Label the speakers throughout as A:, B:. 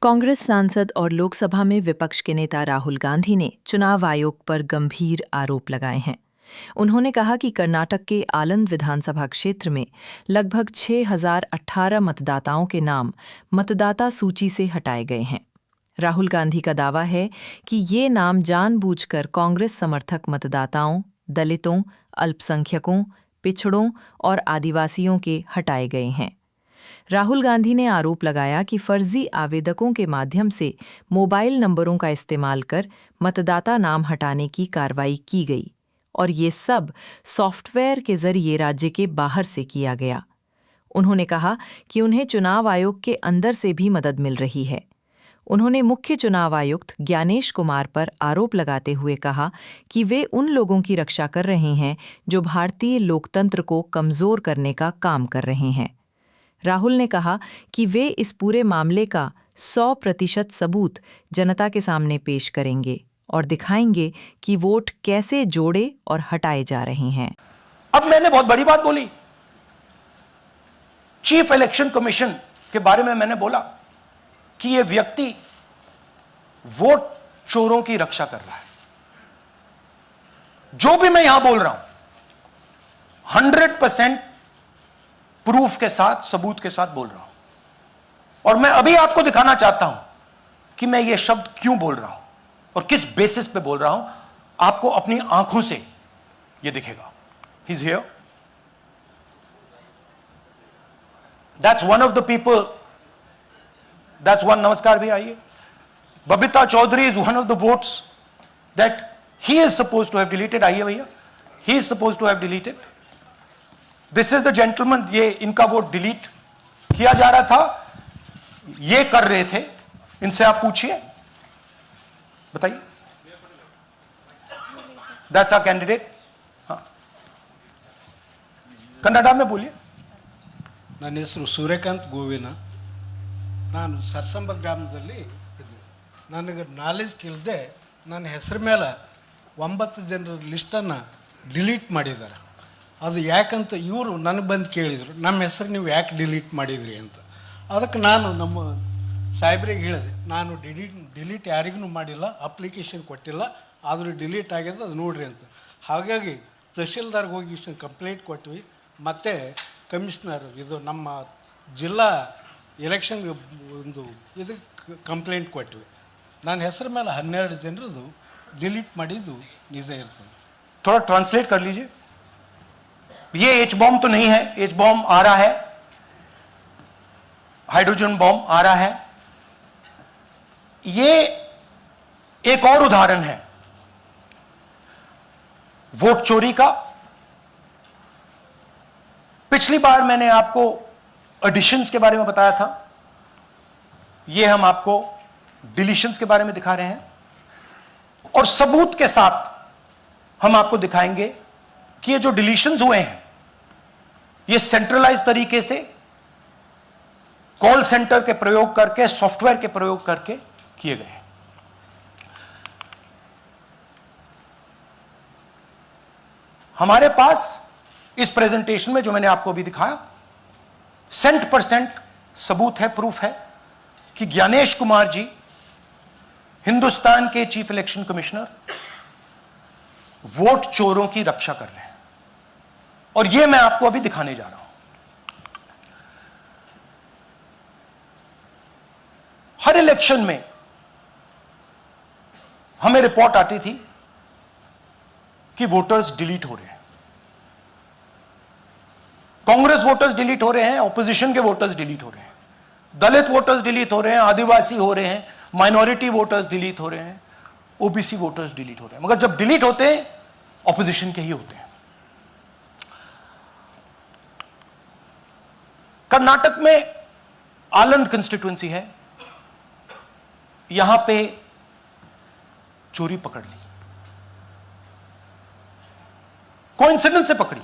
A: कांग्रेस सांसद और लोकसभा में विपक्ष के नेता राहुल गांधी ने चुनाव आयोग पर गंभीर आरोप लगाए हैं। उन्होंने कहा कि कर्नाटक के आलंद विधानसभा क्षेत्र में लगभग 6,018 मतदाताओं के नाम मतदाता सूची से हटाए गए हैं। राहुल गांधी का दावा है कि ये नाम जानबूझकर कांग्रेस समर्थक मतदाताओं, दलितों, अल्पसंख्यकों, पिछड़ों और आदिवासियों के हटाए गए हैं। राहुल गांधी ने आरोप लगाया कि फर्जी आवेदकों के माध्यम से मोबाइल नंबरों का इस्तेमाल कर मतदाता नाम हटाने की कार्रवाई की गई और ये सब सॉफ्टवेयर के जरिए राज्य के बाहर से किया गया। उन्होंने कहा कि उन्हें चुनाव आयोग के अंदर से भी मदद मिल रही है। उन्होंने मुख्य चुनाव आयुक्त ज्ञानेश कुमार पर आरोप लगाते हुए कहा कि वे उन लोगों की रक्षा कर रहे हैं जो भारतीय लोकतंत्र को कमजोर करने का काम कर रहे हैं। राहुल ने कहा कि वे इस पूरे मामले का 100% सबूत जनता के सामने पेश करेंगे और दिखाएंगे कि वोट कैसे जोड़े और हटाए जा रहे हैं।
B: अब मैंने बहुत बड़ी बात बोली। चीफ इलेक्शन कमीशन के बारे में मैंने बोला कि यह व्यक्ति वोट चोरों की रक्षा कर रहा है। जो भी मैं यहां बोल रहा हूं 100% प्रूफ के साथ, सबूत के साथ बोल रहा हूं और मैं अभी आपको दिखाना चाहता हूं कि मैं ये शब्द क्यों बोल रहा हूं और किस बेसिस पे बोल रहा हूं। आपको अपनी आंखों से ये दिखेगा। He's here. That's one of the people. That's one. नमस्कार भी आइए। Babita Chaudhary is one of the votes that he is supposed to have deleted. आइए भैया। He is supposed to have deleted. This is the gentleman. ये इनका vote delete किया जा रहा था, ये कर रहे थे। इनसे आप पूछिए, बताइए। That's our candidate. हाँ, कन्नड़ में बोलिए।
C: ನನ್ನ ಹೆಸರು ಸೂರ್ಯಕಾಂತ್ ಗೋವಿನ. ನಾನು ಸರ್ಸಂಬ ಗ್ರಾಮದಲ್ಲಿ ಇದ್ದೆ. ನನಗೆ ನಾಲೆಜ್ ಇಲ್ಲದೆ ನನ್ನ ಹೆಸರು ಮೇಲೆ 9 ಜನರ ಲಿಸ್ಟನ್ನು ಡಿಲೀಟ್ ಮಾಡಿದ್ದಾರೆ. ಅದು ಯಾಕಂತ ಇವರು ನನಗೆ ಬಂದು ಕೇಳಿದರು, ನಮ್ಮ ಹೆಸರು ನೀವು ಯಾಕೆ ಡಿಲೀಟ್ ಮಾಡಿದ್ರಿ ಅಂತ. ಅದಕ್ಕೆ ನಾನು ನಮ್ಮ ಸಾಹೇಬ್ರಿಗೆ ಹೇಳಿದೆ, ನಾನು ಡಿಲೀಟ್ ಯಾರಿಗೂ ಮಾಡಿಲ್ಲ, ಅಪ್ಲಿಕೇಶನ್ ಕೊಟ್ಟಿಲ್ಲ, ಆದರೂ ಡಿಲೀಟ್ ಆಗಿದೆ, ಅದು ನೋಡ್ರಿ ಅಂತ. ಹಾಗಾಗಿ ತಹಶೀಲ್ದಾರ್ಗೆ ಹೋಗಿ ಇಷ್ಟು ಕಂಪ್ಲೇಂಟ್ ಕೊಟ್ವಿ. ಮತ್ತು ಕಮಿಷ್ನರ್ ಇದು ನಮ್ಮ ಜಿಲ್ಲಾ ಎಲೆಕ್ಷನ್ ಒಂದು ಇದಕ್ಕೆ ಕಂಪ್ಲೇಂಟ್ ಕೊಟ್ವಿ. ನನ್ನ ಹೆಸರು ಮೇಲೆ 12 ಜನರದು ಡಿಲೀಟ್ ಮಾಡಿದ್ದು ನಿಜ ಇರ್ತದೆ.
B: थोड़ा ट्रांसलेट कर लीजिए। ये एच बॉम्ब तो नहीं है, एच बॉम्ब आ रहा है, हाइड्रोजन बॉम्ब आ रहा है। ये एक और उदाहरण है वोट चोरी का। पिछली बार मैंने आपको एडिशंस के बारे में बताया था, ये हम आपको डिलीशंस के बारे में दिखा रहे हैं और सबूत के साथ हम आपको दिखाएंगे कि ये जो डिलीशंस हुए हैं ये सेंट्रलाइज तरीके से कॉल सेंटर के प्रयोग करके, सॉफ्टवेयर के प्रयोग करके किए गए हैं। हमारे पास इस प्रेजेंटेशन में जो मैंने आपको अभी दिखाया 100% सबूत है, प्रूफ है कि ज्ञानेश कुमार जी हिंदुस्तान के चीफ इलेक्शन कमिश्नर वोट चोरों की रक्षा कर रहे हैं और यह मैं आपको अभी दिखाने जा रहा हूं। हर इलेक्शन में हमें रिपोर्ट आती थी कि वोटर्स डिलीट हो रहे हैं। कांग्रेस वोटर्स डिलीट हो रहे हैं, ऑपोजिशन के वोटर्स डिलीट हो रहे हैं, दलित वोटर्स डिलीट हो रहे हैं, आदिवासी हो रहे हैं, माइनॉरिटी वोटर्स डिलीट हो रहे हैं, ओबीसी वोटर्स डिलीट हो रहे हैं। मगर जब डिलीट होते हैं ऑपोजिशन के ही होते हैं। कर्नाटक में आलंद कंस्टिट्यूएंसी है, यहां पे चोरी पकड़ ली, कोइंसिडेंस से पकड़ी।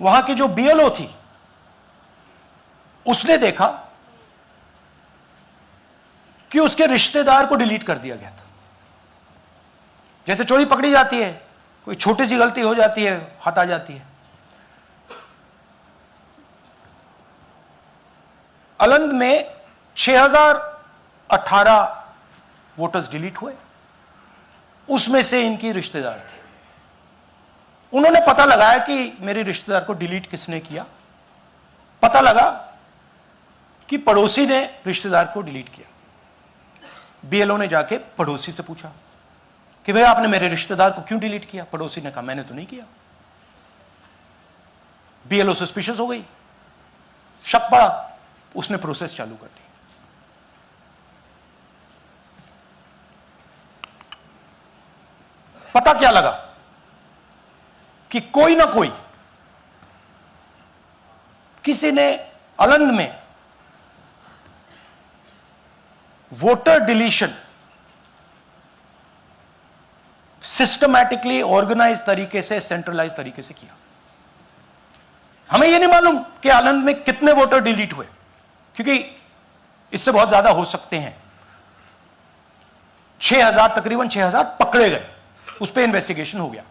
B: वहां की जो बीएलओ थी उसने देखा कि उसके रिश्तेदार को डिलीट कर दिया गया था। जैसे चोरी पकड़ी जाती है, कोई छोटी सी गलती हो जाती है, हाथ आ जाती है। अलंद में 6018 वोटर्स डिलीट हुए, उसमें से इनकी रिश्तेदार थे। उन्होंने पता लगाया कि मेरे रिश्तेदार को डिलीट किसने किया। पता लगा कि पड़ोसी ने रिश्तेदार को डिलीट किया। बीएलओ ने जाके पड़ोसी से पूछा कि भाई आपने मेरे रिश्तेदार को क्यों डिलीट किया? पड़ोसी ने कहा मैंने तो नहीं किया। बीएलओ सस्पिशियस हो गई, शक पड़ा, उसने प्रोसेस चालू कर दी। पता क्या लगा कि कोई ना कोई, किसी ने अलंद में वोटर डिलीशन सिस्टमैटिकली ऑर्गेनाइज तरीके से, सेंट्रलाइज तरीके से किया। हमें यह नहीं मालूम कि अलंद में कितने वोटर डिलीट हुए, क्योंकि इससे बहुत ज्यादा हो सकते हैं। 6000, तकरीबन 6000 पकड़े गए, उस पर इन्वेस्टिगेशन हो गया।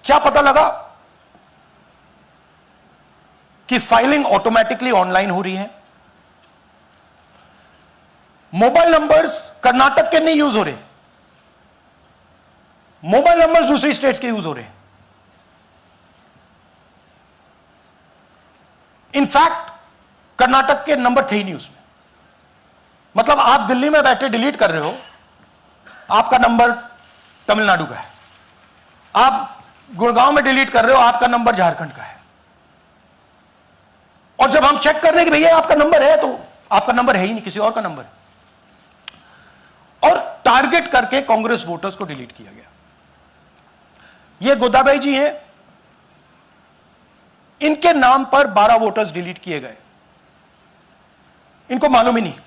B: क्या पता लगा कि फाइलिंग ऑटोमेटिकली ऑनलाइन हो रही है। मोबाइल नंबर्स कर्नाटक के नहीं यूज हो रहे, मोबाइल नंबर्स दूसरी स्टेट्स के यूज हो रहे हैं। इनफैक्ट कर्नाटक के नंबर थे ही नहीं उसमें। मतलब आप दिल्ली में बैठे डिलीट कर रहे हो, आपका नंबर तमिलनाडु का है। आप गुड़गांव में डिलीट कर रहे हो, आपका नंबर झारखंड का है। और जब हम चेक कर रहे हैं कि भैया आपका नंबर है, तो आपका नंबर है ही नहीं, किसी और का नंबर है। और टारगेट करके कांग्रेस वोटर्स को डिलीट किया गया। ये गोदाबाई जी हैं, इनके नाम पर 12 वोटर्स डिलीट किए गए। इनको मालूम ही नहीं,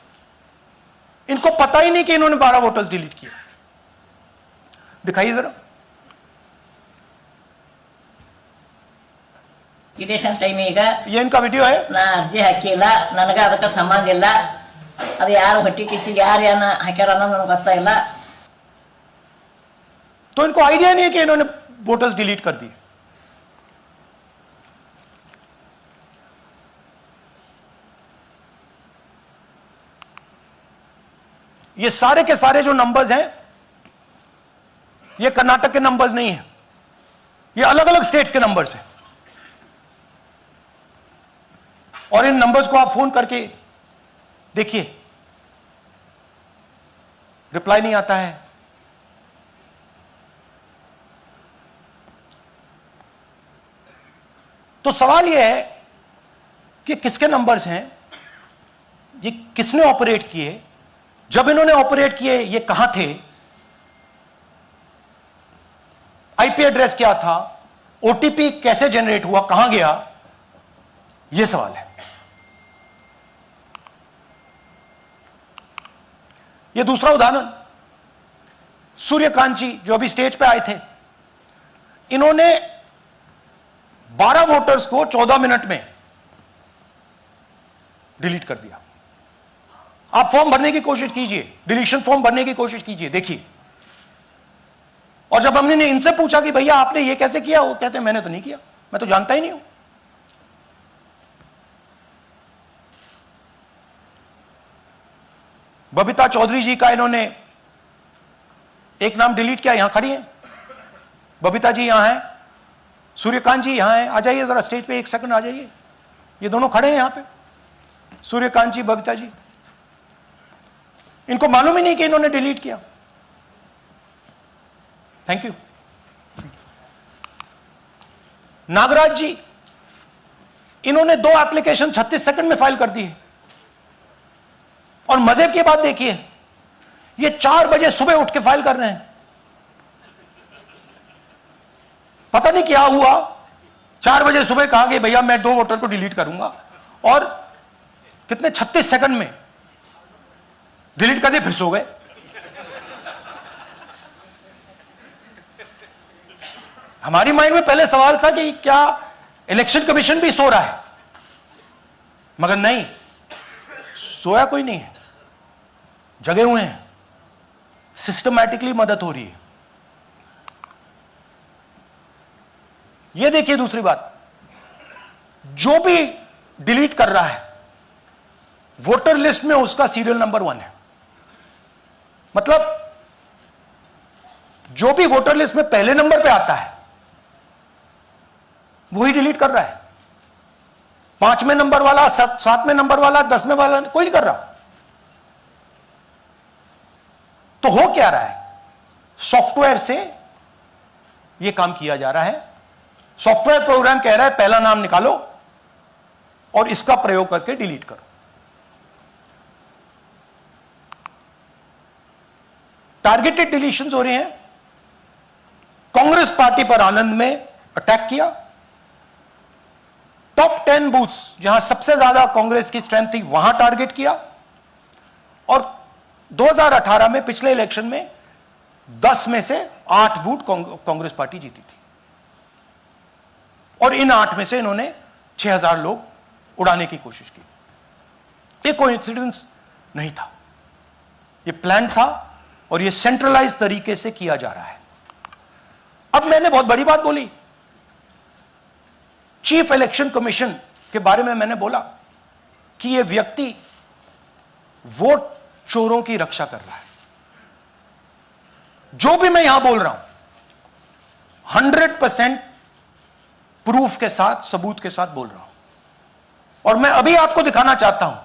B: इनको पता ही नहीं कि इन्होंने 12 वोटर्स डिलीट किए। दिखाइए जरा।
D: ಇಲೆಕ್ಷನ್ ಟೈಮ್ ಈಗ
B: ये इनका वीडियो है।
D: ನಾ ಅರ್ಜಿ ಹಾಕಿಲ್ಲ, ನನಗೆ ಅದಕ್ಕೆ ಸಂಬಂಧ ಇಲ್ಲ। ಅದು ಯಾರು ಹೊಟ್ಟಿ ಕಿಚ್ಚಿಗೆ ಯಾರು ಏನ ಹಾಕ್ಯಾರ ಅನ್ನೋದು ನನಗೆ ಗೊತ್ತಾಗಿಲ್ಲ।
B: तो इनको आइडिया नहीं है कि इन्होंने वोटर्स डिलीट कर दिए। ये सारे के सारे जो नंबर्स हैं, ये कर्नाटक के नंबर्स नहीं है, ये अलग अलग स्टेट्स के नंबर्स हैं। और इन नंबर्स को आप फोन करके देखिए, रिप्लाई नहीं आता है। तो सवाल यह है कि किसके नंबर्स हैं, ये किसने ऑपरेट किए, जब इन्होंने ऑपरेट किए ये कहां थे, आईपी एड्रेस क्या था, ओटीपी कैसे जनरेट हुआ, कहां गया, यह सवाल है। यह दूसरा उदाहरण, सूर्यकांत जी जो अभी स्टेज पे आए थे, इन्होंने 12 वोटर्स को 14 मिनट में डिलीट कर दिया। आप फॉर्म भरने की कोशिश कीजिए, डिलीशन फॉर्म भरने की कोशिश कीजिए, देखिए। और जब हमने इनसे पूछा कि भैया आपने ये कैसे किया, वो कहते हैं मैंने तो नहीं किया, मैं तो जानता ही नहीं हूं। बबीता चौधरी जी का इन्होंने एक नाम डिलीट किया, यहां खड़ी हैं बबीता जी, यहां है सूर्यकांत जी, यहां है। आ जाइए जरा स्टेज पे, एक सेकंड आ जाइए। ये दोनों खड़े हैं यहां पे, सूर्यकांत जी, बबीता जी। इनको मालूम ही नहीं कि इन्होंने डिलीट किया। Thank you. नागराज जी, इन्होंने 2 एप्लीकेशन 36 सेकंड में फाइल कर दी है। और मजे की बात देखिए, ये 4 बजे सुबह उठ के फाइल कर रहे हैं। पता नहीं क्या हुआ, 4 बजे सुबह कहा कि भैया मैं 2 वोटर को डिलीट करूंगा, और कितने 36 सेकंड में डिलीट कर दिए, फिर सो गए। हमारी माइंड में पहले सवाल था कि क्या इलेक्शन कमीशन भी सो रहा है, मगर नहीं, सोया कोई नहीं है, जगे हुए हैं, सिस्टमैटिकली मदद हो रही है। यह देखिए दूसरी बात, जो भी डिलीट कर रहा है वोटर लिस्ट में उसका सीरियल नंबर 1 है। मतलब जो भी वोटर लिस्ट में पहले नंबर पे आता है वही डिलीट कर रहा है। 5वें नंबर वाला, 7वें नंबर वाला, 10वें वाला कोई नहीं कर रहा। तो हो क्या रहा है? सॉफ्टवेयर से यह काम किया जा रहा है। सॉफ्टवेयर प्रोग्राम कह रहा है पहला नाम निकालो और इसका प्रयोग करके डिलीट करो। टारगेटेड डिलीशंस हो रहे हैं। कांग्रेस पार्टी पर आनंद में अटैक किया। टॉप 10 बूथ्स जहां सबसे ज्यादा कांग्रेस की स्ट्रेंथ थी वहां टारगेट किया। और 2018 में पिछले इलेक्शन में 10 में से 8 बूथ कांग्रेस पार्टी जीती थी और इन 8 में से इन्होंने 6000 लोग उड़ाने की कोशिश की। ये कोइंसिडेंस नहीं था, ये प्लान था और ये सेंट्रलाइज तरीके से किया जा रहा है। अब मैंने बहुत बड़ी बात बोली। चीफ इलेक्शन कमीशन के बारे में मैंने बोला कि यह व्यक्ति वोट चोरों की रक्षा कर रहा है। जो भी मैं यहां बोल रहा हूं 100% प्रूफ के साथ, सबूत के साथ बोल रहा हूं। और मैं अभी आपको दिखाना चाहता हूं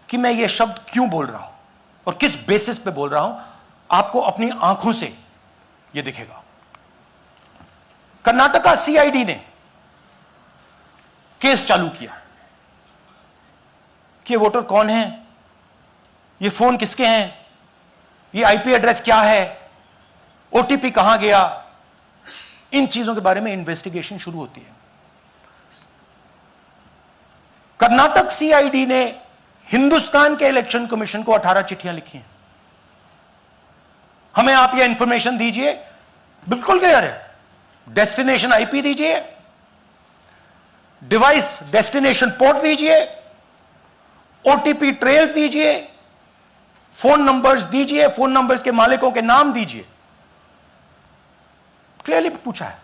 B: कि मैं ये शब्द क्यों बोल रहा हूं और किस बेसिस पे बोल रहा हूं। आपको अपनी आंखों से ये दिखेगा। कर्नाटका सीआईडी ने केस चालू किया कि वोटर कौन है, ये फोन किसके हैं, ये आईपी एड्रेस क्या है, ओटीपी कहां गया, इन चीजों के बारे में इन्वेस्टिगेशन शुरू होती है। कर्नाटक सीआईडी ने हिंदुस्तान के इलेक्शन कमीशन को 18 चिट्ठियां लिखी हैं। हमें आप ये इंफॉर्मेशन दीजिए, बिल्कुल क्लियर है। डेस्टिनेशन आईपी दीजिए, डिवाइस डेस्टिनेशन पोर्ट दीजिए, ओटीपी ट्रेल्स दीजिए, फोन नंबर्स दीजिए, फोन नंबर्स के मालिकों के नाम दीजिए। क्लियरली पूछा है,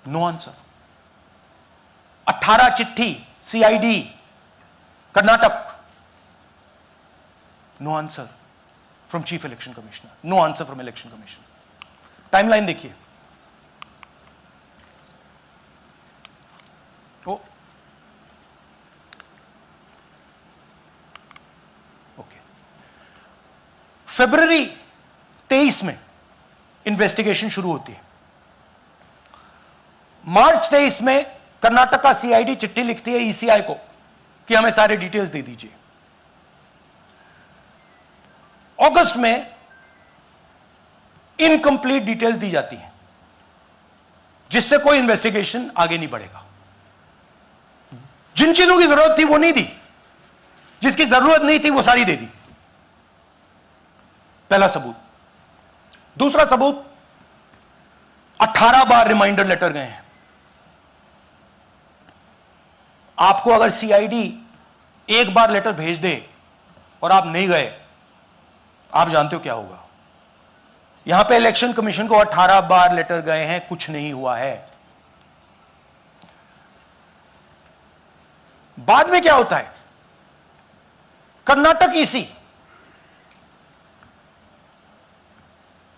B: नो आंसर। 18 चिट्ठी CID Karnataka, no answer from chief election commissioner, no answer from election commission. Timeline देखिए। ओके, फरवरी 23 में इन्वेस्टिगेशन शुरू होती है। मार्च 23 में कर्नाटका सीआईडी चिट्ठी लिखती है ईसीआई को कि हमें सारे डिटेल्स दे दीजिए। अगस्त में इनकंप्लीट डिटेल्स दी जाती हैं जिससे कोई इन्वेस्टिगेशन आगे नहीं बढ़ेगा। जिन चीजों की जरूरत थी वो नहीं दी, जिसकी जरूरत नहीं थी वो सारी दे दी। पहला सबूत। दूसरा सबूत, 18 बार रिमाइंडर लेटर गए हैं। आपको अगर सीआईडी एक बार लेटर भेज दे और आप नहीं गए, आप जानते हो क्या होगा। यहां पे इलेक्शन कमीशन को 18 बार लेटर गए हैं, कुछ नहीं हुआ है। बाद में क्या होता है, कर्नाटक ईसी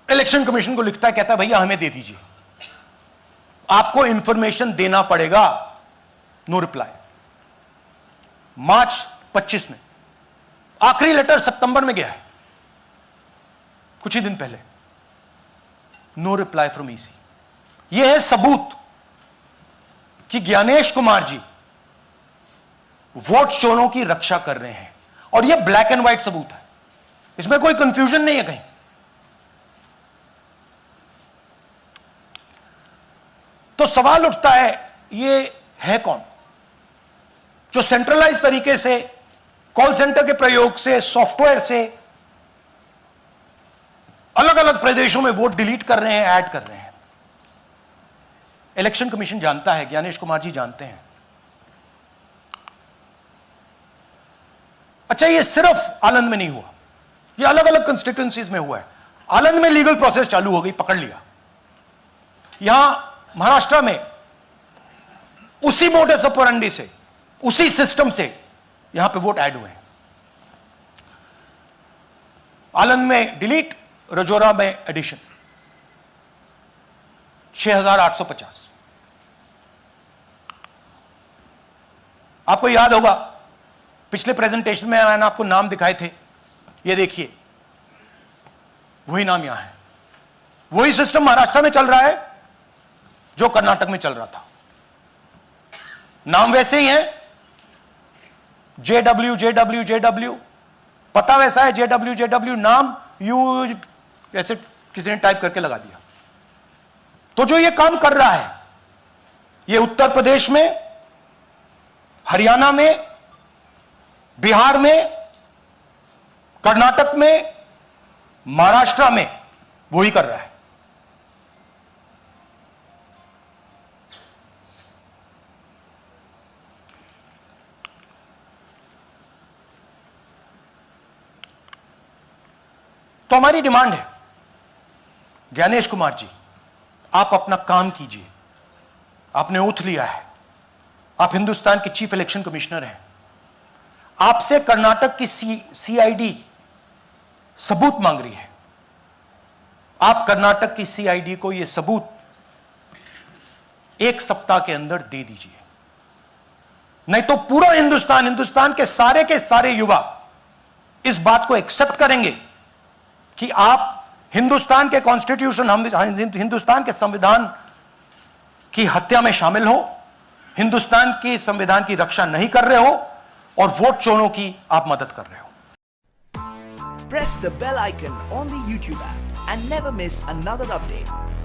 B: इलेक्शन कमीशन को लिखता है, कहता है भैया हमें दे दीजिए, आपको इंफॉर्मेशन देना पड़ेगा। No reply. मार्च 25 में आखिरी लेटर सितंबर में गया है, कुछ ही दिन पहले। No reply from EC. यह है सबूत कि ज्ञानेश कुमार जी वोट चोरों की रक्षा कर रहे हैं। और यह ब्लैक एंड व्हाइट सबूत है, इसमें कोई कंफ्यूजन नहीं है कहीं। तो सवाल उठता है, ये है कौन जो सेंट्रलाइज तरीके से कॉल सेंटर के प्रयोग से, सॉफ्टवेयर से अलग अलग प्रदेशों में वोट डिलीट कर रहे हैं, ऐड कर रहे हैं। इलेक्शन कमीशन जानता है, ज्ञानेश कुमार जी जानते हैं। अच्छा, ये सिर्फ आनंद में नहीं हुआ, ये अलग अलग कंस्टिट्यूएंसीज में हुआ है। आनंद में लीगल प्रोसेस चालू हो गई, पकड़ लिया। यहां महाराष्ट्र में उसी मोडस ऑपरेंडी से उसी सिस्टम से यहां पे वोट ऐड हुए हैं। आलंद में डिलीट, रजौरा में एडिशन, 6850। आपको याद होगा पिछले प्रेजेंटेशन में मैंने आपको नाम दिखाए थे, ये देखिए वही नाम यहां है। वही सिस्टम महाराष्ट्र में चल रहा है जो कर्नाटक में चल रहा था। नाम वैसे ही है, जेडब्ल्यू जेडब्ल्यू जेडब्ल्यू, पता वैसा है, जेडब्ल्यू जेडब्ल्यू, नाम यू ऐसे किसी ने टाइप करके लगा दिया। तो जो ये काम कर रहा है, ये उत्तर प्रदेश में, हरियाणा में, बिहार में, कर्नाटक में, महाराष्ट्र में वही कर रहा है। तो हमारी डिमांड है, ज्ञानेश कुमार जी, आप अपना काम कीजिए। आपने ओथ लिया है, आप हिंदुस्तान के चीफ इलेक्शन कमिश्नर हैं। आपसे कर्नाटक की सीआईडी सबूत मांग रही है। आप कर्नाटक की सीआईडी को यह सबूत 1 सप्ताह के अंदर दे दीजिए, नहीं तो पूरा हिंदुस्तान के सारे युवा इस बात को एक्सेप्ट करेंगे कि आप हिंदुस्तान के कॉन्स्टिट्यूशन, हिंदुस्तान के संविधान की हत्या में शामिल हो, हिंदुस्तान के संविधान की रक्षा नहीं कर रहे हो और वोट चोरों की आप मदद कर रहे हो।
E: Press the bell icon on the YouTube app and never miss another update.